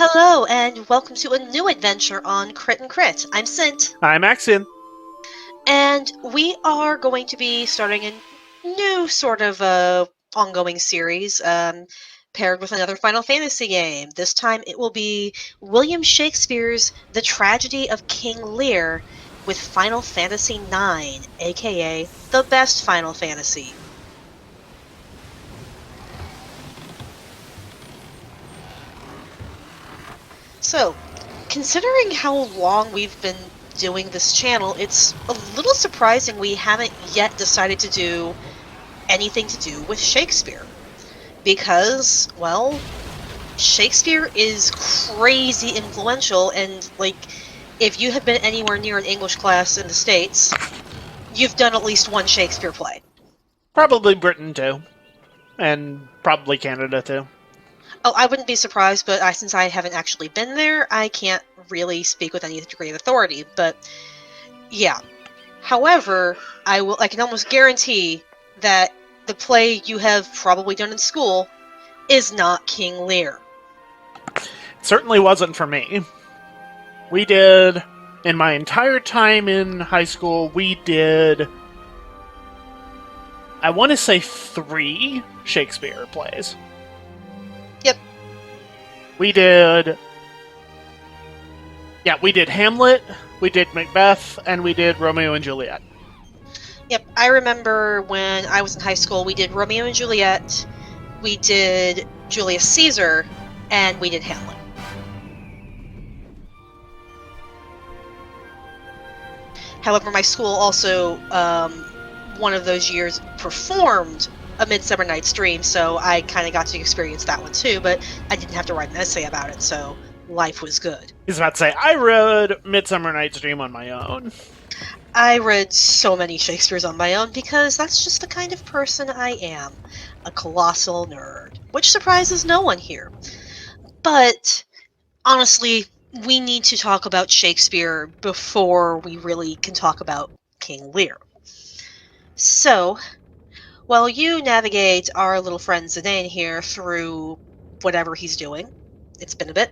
Hello, and welcome to a new adventure on Crit and Crit. I'm Sint, I'm Axion. and we are going to be starting a new sort of ongoing series, paired with another Final Fantasy game. This time it will be William Shakespeare's The Tragedy of King Lear with Final Fantasy IX, aka the best Final Fantasy. So, considering how long we've been doing this channel, it's a little surprising we haven't yet decided to do anything to do with Shakespeare. Because, well, Shakespeare is crazy influential, and, if you have been anywhere near an English class in the States, you've done at least one Shakespeare play. Probably Britain too. And probably Canada too. Oh, I wouldn't be surprised, but since I haven't actually been there, I can't really speak with any degree of authority, but yeah. However, I can almost guarantee that the play you have probably done in school is not King Lear. It certainly wasn't for me. We did, in my entire time in high school, we did, I want to say 3 Shakespeare plays. Yep. We did Hamlet, we did Macbeth, and we did Romeo and Juliet. Yep, I remember when I was in high school, we did Romeo and Juliet, we did Julius Caesar, and we did Hamlet. However, my school also, one of those years, performed A Midsummer Night's Dream, so I kind of got to experience that one too, but I didn't have to write an essay about it, so life was good. I was about to say, I read Midsummer Night's Dream on my own. I read so many Shakespeares on my own because that's just the kind of person I am. A colossal nerd. Which surprises no one here. But, honestly, we need to talk about Shakespeare before we really can talk about King Lear. So, while you navigate our little friend Zidane here through whatever he's doing, it's been a bit,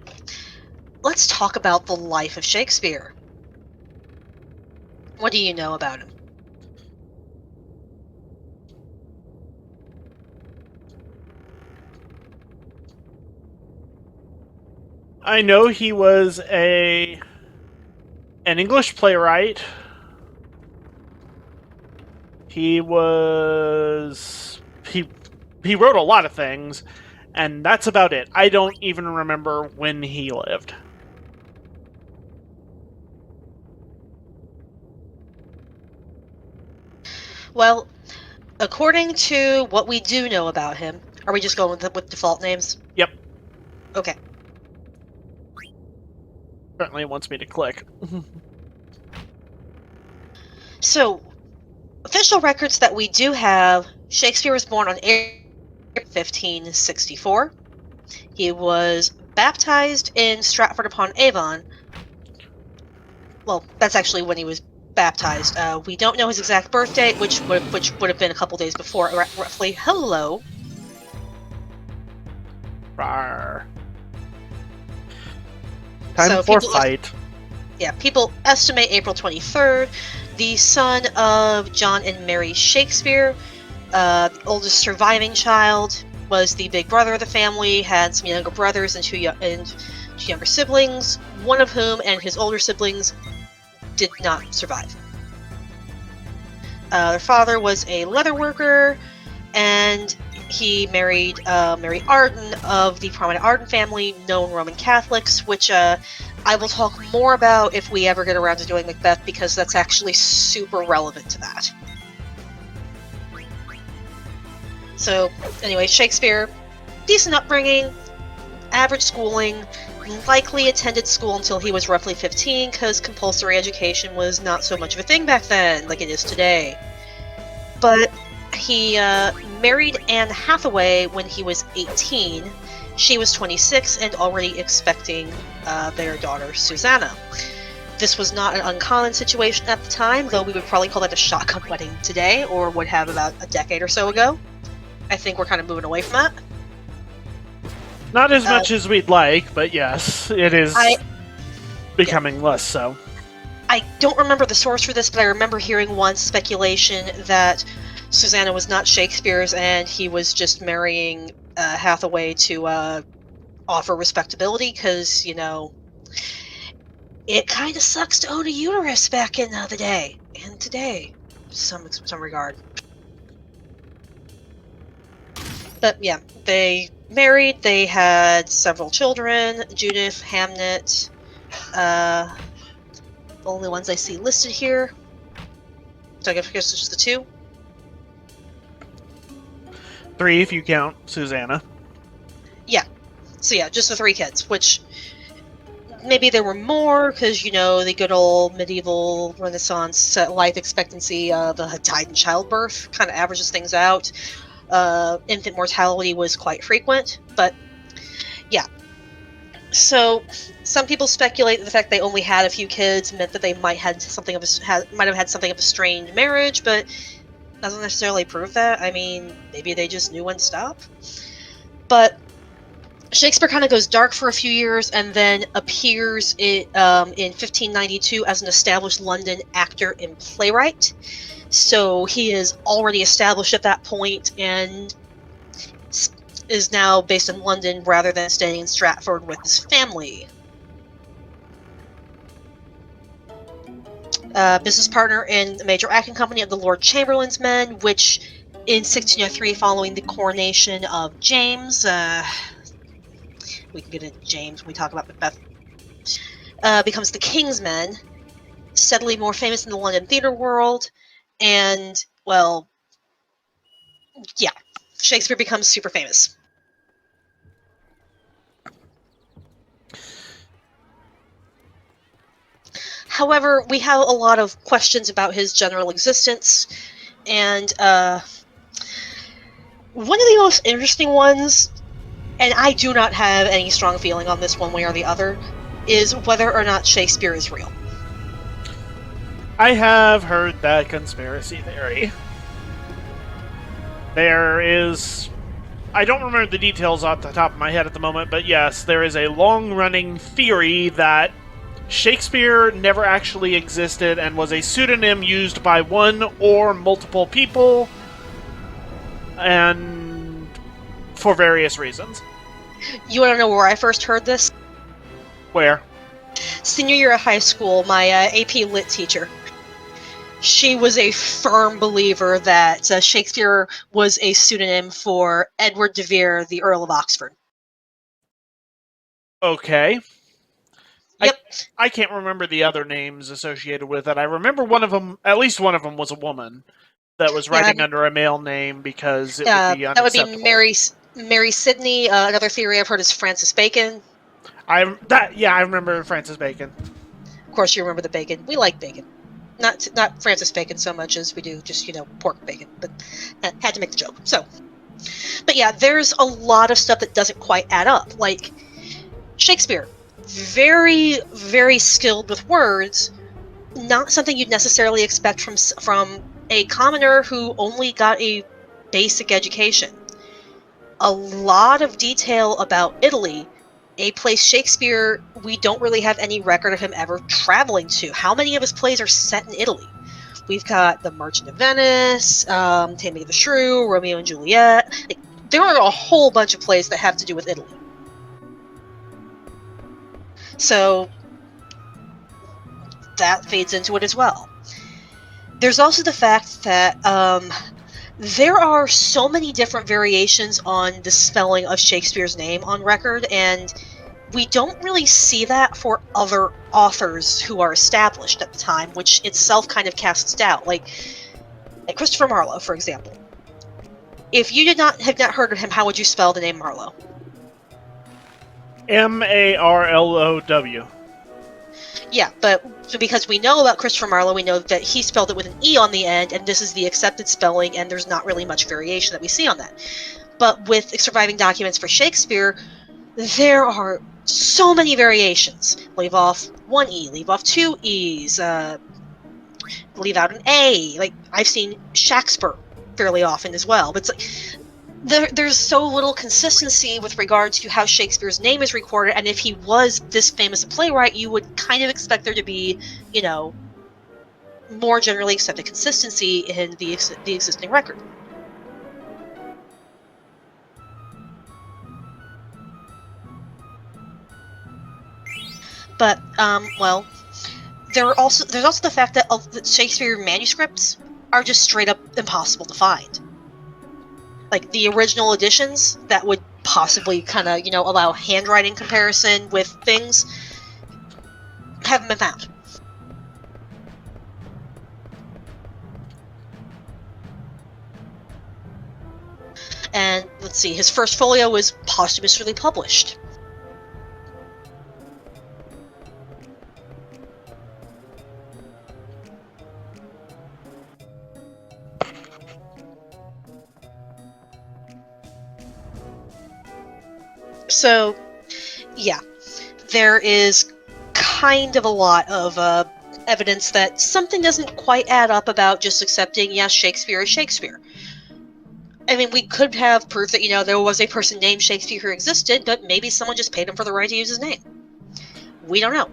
let's talk about the life of Shakespeare. What do you know about him? I know he was an English playwright. He was he wrote a lot of things, and that's about it. I don't even remember when he lived. Well, according to what we do know about him, are we just going with default names? Yep. Okay. Certainly wants me to click. So, official records that we do have, Shakespeare was born on April 1564. He was baptized in Stratford-upon-Avon. Well, that's actually when he was baptized. We don't know his exact birth date, which would have been a couple days before, roughly. Hello. Rawr. Time for fight. People estimate April 23rd. The son of John and Mary Shakespeare, the oldest surviving child, was the big brother of the family, had some younger brothers and two younger siblings, one of whom and his older siblings did not survive. Their father was a leather worker, and he married Mary Arden of the prominent Arden family, known Roman Catholics, which I will talk more about if we ever get around to doing Macbeth, because that's actually super relevant to that. So, anyway, Shakespeare, decent upbringing, average schooling, likely attended school until he was roughly 15, because compulsory education was not so much of a thing back then, like it is today. But he married Anne Hathaway when he was 18. She was 26 and already expecting their daughter, Susanna. This was not an uncommon situation at the time, though we would probably call that a shotgun wedding today, or would have about a decade or so ago. I think we're kind of moving away from that. Not as much as we'd like, but yes, it is becoming less so. I don't remember the source for this, but I remember hearing once speculation that Susanna was not Shakespeare's and he was just marrying Hathaway to offer respectability, because, you know, it kind of sucks to own a uterus back in the day, and today, some regard. But yeah, they married, they had several children, Judith, Hamnet, the only ones I see listed here. So I guess it's just the two. 3 if you count Susanna. Yeah. So yeah, just the 3 kids, which maybe there were more, because, you know, the good old medieval Renaissance life expectancy of died in childbirth kind of averages things out. Infant mortality was quite frequent, but yeah. So some people speculate that the fact they only had a few kids meant that they might have had something of a strained marriage, but doesn't necessarily prove that. I mean, maybe they just knew when to stop. But Shakespeare kind of goes dark for a few years and then appears in 1592 as an established London actor and playwright. So he is already established at that point and is now based in London rather than staying in Stratford with his family. Business partner in the major acting company of the Lord Chamberlain's Men, which in 1603, following the coronation of James, we can get into James when we talk about Macbeth, becomes the King's Men, steadily more famous in the London theatre world, and, well, yeah, Shakespeare becomes super famous. However, we have a lot of questions about his general existence, and one of the most interesting ones, and I do not have any strong feeling on this one way or the other, is whether or not Shakespeare is real. I have heard that conspiracy theory. There is... I don't remember the details off the top of my head at the moment, but yes, there is a long-running theory that Shakespeare never actually existed and was a pseudonym used by one or multiple people, and for various reasons. You want to know where I first heard this? Where? Senior year of high school, my AP Lit teacher. She was a firm believer that Shakespeare was a pseudonym for Edward de Vere, the Earl of Oxford. Okay. Yep. I can't remember the other names associated with it. I remember one of them, at least one of them was a woman that was writing under a male name because it would be unacceptable. That would be Mary Sidney. Another theory I've heard is Francis Bacon. I remember Francis Bacon. Of course, you remember the bacon. We like bacon. Not Francis Bacon so much as we do just, pork bacon, but had to make the joke. So, but yeah, there's a lot of stuff that doesn't quite add up. Like, Shakespeare, very, very skilled with words, not something you'd necessarily expect from a commoner who only got a basic education. A lot of detail about Italy, a place Shakespeare, we don't really have any record of him ever traveling to. How many of his plays are set in Italy? We've got The Merchant of Venice, Taming of the Shrew, Romeo and Juliet. There are a whole bunch of plays that have to do with Italy. So that fades into it as well. There's also the fact that there are so many different variations on the spelling of Shakespeare's name on record, and we don't really see that for other authors who are established at the time, which itself kind of casts doubt. Like Christopher Marlowe, for example. If you have not heard of him, how would you spell the name Marlowe? Marlow. Yeah, but because we know about Christopher Marlowe, we know that he spelled it with an E on the end, and this is the accepted spelling, and there's not really much variation that we see on that. But with surviving documents for Shakespeare, there are so many variations. Leave off one E, leave off two E's, leave out an A. Like, I've seen Shakespeare fairly often as well. But it's like, there's so little consistency with regard to how Shakespeare's name is recorded, and if he was this famous a playwright, you would kind of expect there to be, more generally accepted consistency in the existing record. But, well, there's also the fact that Shakespeare manuscripts are just straight up impossible to find. Like, the original editions that would possibly kind of, allow handwriting comparison with things haven't been found. And, let's see, his first folio was posthumously published. So, yeah, there is kind of a lot of evidence that something doesn't quite add up about just accepting, yes, Shakespeare is Shakespeare. I mean, we could have proof that, there was a person named Shakespeare who existed, but maybe someone just paid him for the right to use his name. We don't know.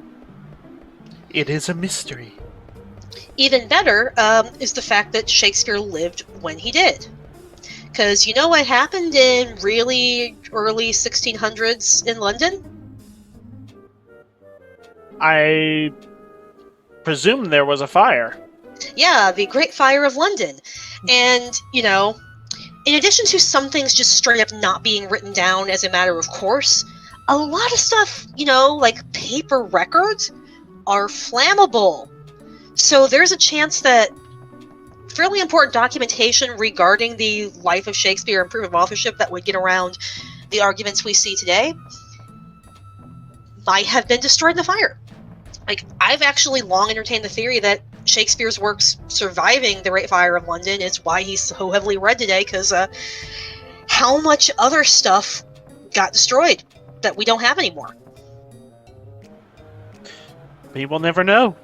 It is a mystery. Even better is the fact that Shakespeare lived when he did. Because you know what happened in really early 1600s in London? I presume there was a fire. Yeah, the Great Fire of London. And, in addition to some things just straight up not being written down as a matter of course, a lot of stuff, like paper records, are flammable. So there's a chance that fairly important documentation regarding the life of Shakespeare and proof of authorship that would get around the arguments we see today might have been destroyed in the fire. Like, I've actually long entertained the theory that Shakespeare's works surviving the Great Fire of London is why he's so heavily read today, because how much other stuff got destroyed that we don't have anymore? We will never know.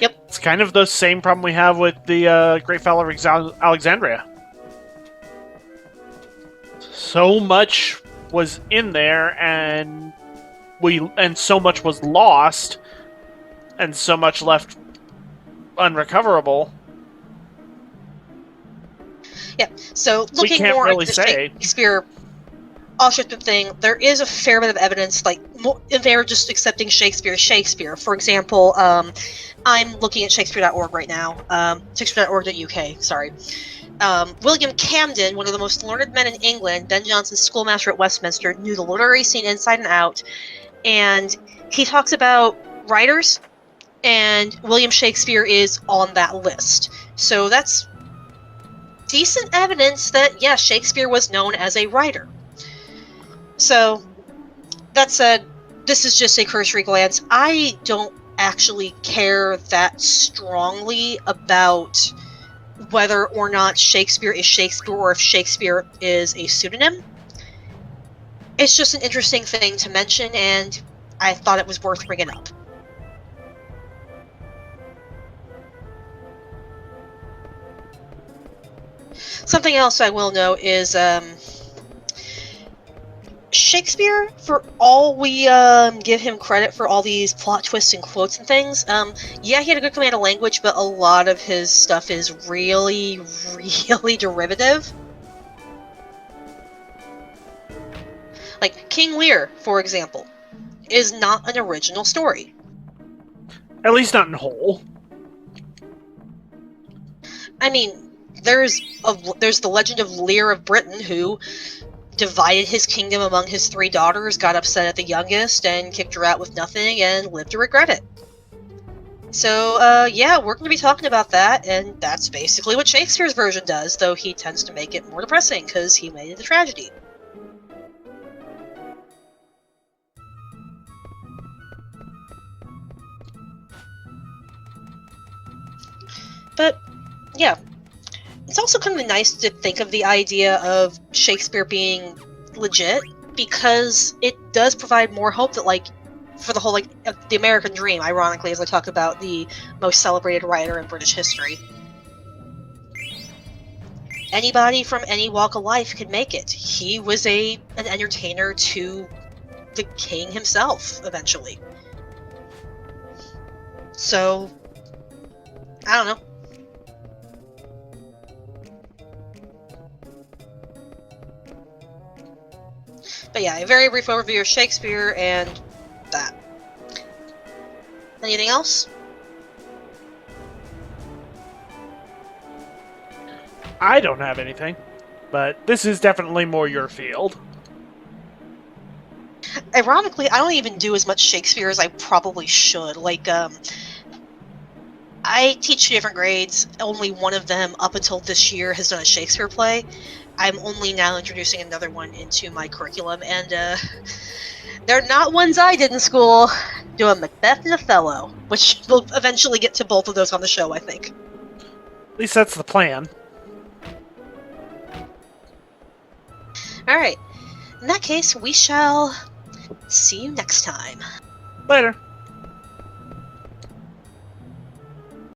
Yep. It's kind of the same problem we have with the Great Fire of Alexandria. So much was in there, and so much was lost, and so much left unrecoverable. Yeah. So looking more at the Shakespeare authorship thing, there is a fair bit of evidence, like they're just accepting Shakespeare as Shakespeare. For example, I'm looking at Shakespeare.org right now, Shakespeare.org.uk, sorry. William Camden, one of the most learned men in England, Ben Jonson's schoolmaster at Westminster, knew the literary scene inside and out, and he talks about writers, and William Shakespeare is on that list. So that's decent evidence that, yes, Shakespeare was known as a writer. So, that said, this is just a cursory glance. I don't actually care that strongly about whether or not Shakespeare is Shakespeare or if Shakespeare is a pseudonym. It's just an interesting thing to mention, and I thought it was worth bringing up. Something else I will note is Shakespeare, for all we give him credit for all these plot twists and quotes and things, yeah, he had a good command of language, but a lot of his stuff is really, really derivative. Like, King Lear, for example, is not an original story. At least not in whole. I mean, there's the legend of Lear of Britain, who divided his kingdom among his 3 daughters, got upset at the youngest, and kicked her out with nothing, and lived to regret it. So, yeah, we're going to be talking about that, and that's basically what Shakespeare's version does, though he tends to make it more depressing, because he made it a tragedy. But, yeah. It's also kind of nice to think of the idea of Shakespeare being legit, because it does provide more hope that, like, for the whole, like, the American dream, ironically, as I talk about the most celebrated writer in British history. anybody from any walk of life could make it. He was an entertainer to the king himself, eventually. So, I don't know. But yeah, a very brief overview of Shakespeare and that. Anything else? I don't have anything, but this is definitely more your field. Ironically, I don't even do as much Shakespeare as I probably should. Like, I teach 2 different grades. Only one of them, up until this year, has done a Shakespeare play. I'm only now introducing another one into my curriculum, and they're not ones I did in school. Do a Macbeth and Othello, which we'll eventually get to both of those on the show, I think. At least that's the plan. Alright. In that case, we shall see you next time. Later.